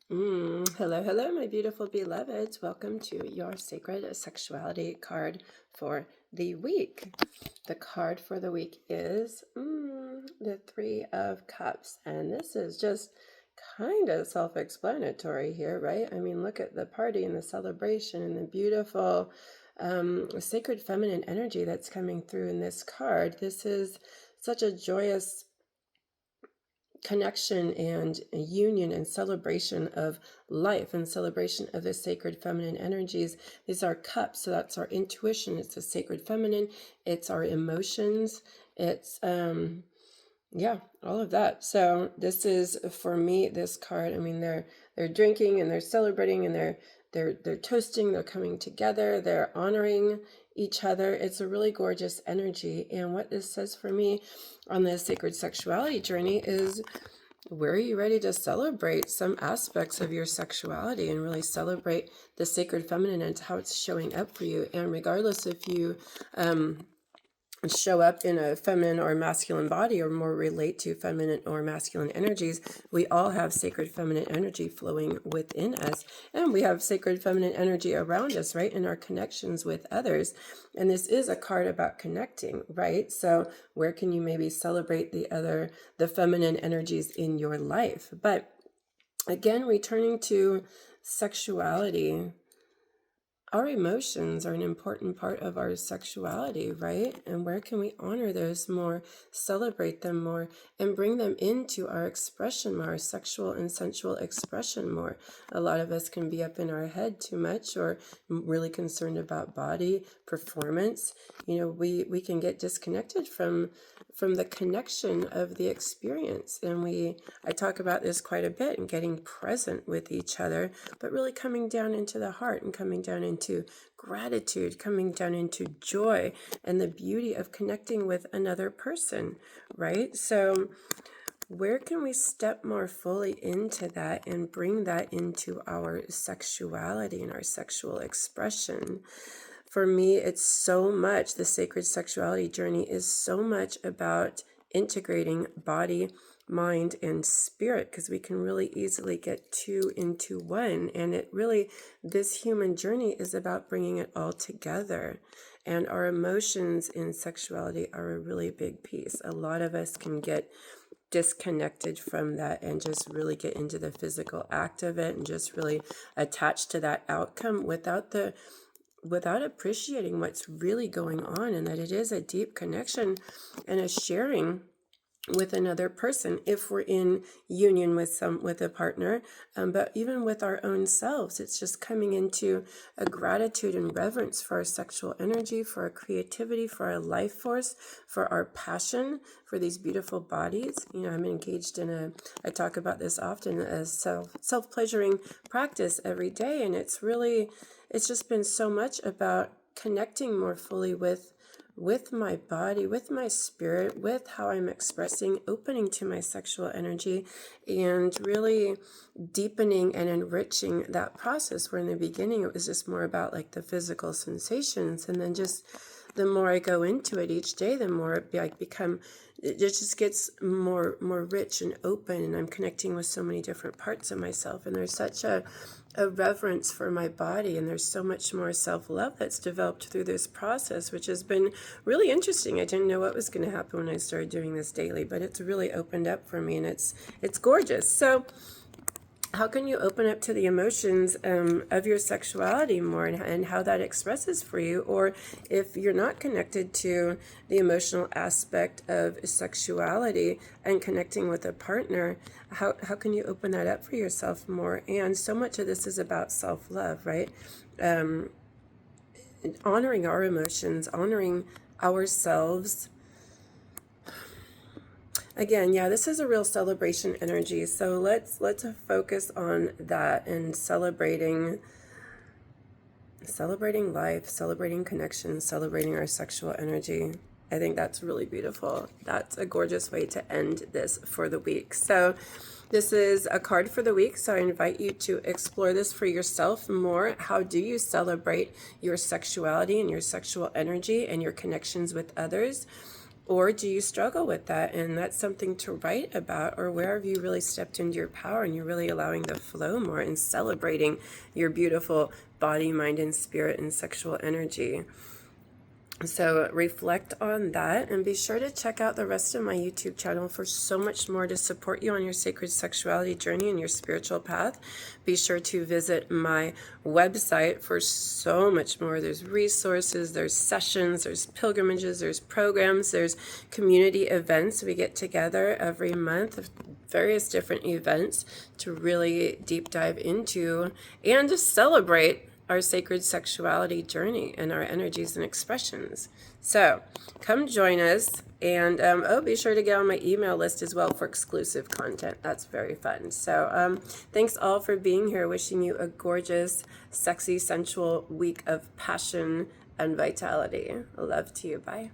Hello, hello, my beautiful beloveds. Welcome to your sacred sexuality card for the week. The card for the week is the Three of Cups, and this is just kind of self-explanatory here, right? I mean, look at the party and the celebration and the beautiful sacred feminine energy that's coming through in this card. This is such a joyous connection and union and celebration of life and celebration of the sacred feminine energies. These are cups, so that's our intuition. It's the sacred feminine. It's our emotions. It's yeah, all of that. So this is, for me, this card, I mean, they're drinking and they're celebrating and they're toasting, they're coming together, they're honoring each other. It's a really gorgeous energy. And what this says for me on the sacred sexuality journey is, where are you ready to celebrate some aspects of your sexuality and really celebrate the sacred feminine and how it's showing up for you? And regardless if you show up in a feminine or masculine body or more relate to feminine or masculine energies, we all have sacred feminine energy flowing within us, and we have sacred feminine energy around us, right, in our connections with others. And this is a card about connecting, right? So where can you maybe celebrate the feminine energies in your life? But again, returning to sexuality, our emotions are an important part of our sexuality, right? And where can we honor those more, celebrate them more, and bring them into our expression more, our sexual and sensual expression more? A lot of us can be up in our head too much or really concerned about body performance. You know, we can get disconnected from the connection of the experience. And I talk about this quite a bit, and getting present with each other, but really coming down into the heart and coming down into gratitude, coming down into joy and the beauty of connecting with another person, right? So where can we step more fully into that and bring that into our sexuality and our sexual expression? For me, it's so much, the sacred sexuality journey is so much about integrating body, mind, and spirit, because we can really easily get two into one. And it really, this human journey is about bringing it all together. And our emotions in sexuality are a really big piece. A lot of us can get disconnected from that and just really get into the physical act of it and just really attach to that outcome without appreciating what's really going on, and that it is a deep connection and a sharing with another person if we're in union with a partner, but even with our own selves, it's just coming into a gratitude and reverence for our sexual energy, for our creativity, for our life force, for our passion, for these beautiful bodies. You know, I'm engaged in I talk about this often, as self-pleasuring practice every day, and it's just been so much about connecting more fully with my body, with my spirit, with how I'm expressing, opening to my sexual energy, and really deepening and enriching that process, where in the beginning it was just more about like the physical sensations, and then just the more I go into it each day, the more it just gets more rich and open, and I'm connecting with so many different parts of myself, and there's such a reverence for my body, and there's so much more self-love that's developed through this process, which has been really interesting. I didn't know what was going to happen when I started doing this daily, but it's really opened up for me, and it's gorgeous. So how can you open up to the emotions of your sexuality more, and how that expresses for you? Or if you're not connected to the emotional aspect of sexuality and connecting with a partner, how can you open that up for yourself more? And so much of this is about self-love, right? Honoring our emotions, honoring ourselves. Again, yeah, this is a real celebration energy. So let's focus on that and celebrating life, celebrating connection, celebrating our sexual energy. I think that's really beautiful. That's a gorgeous way to end this for the week. So this is a card for the week, so I invite you to explore this for yourself more. How do you celebrate your sexuality and your sexual energy and your connections with others? Or do you struggle with that? And that's something to write about. Or where have you really stepped into your power and you're really allowing the flow more and celebrating your beautiful body, mind, and spirit and sexual energy? So reflect on that and be sure to check out the rest of my YouTube channel for so much more to support you on your sacred sexuality journey and your spiritual path. Be sure to visit my website for so much more. There's resources, there's sessions, there's pilgrimages, there's programs, there's community events. We get together every month, various different events to really deep dive into and to celebrate our sacred sexuality journey and our energies and expressions. So come join us, and be sure to get on my email list as well for exclusive content. That's very fun. So thanks all for being here. Wishing you a gorgeous, sexy, sensual week of passion and vitality. Love to you. Bye.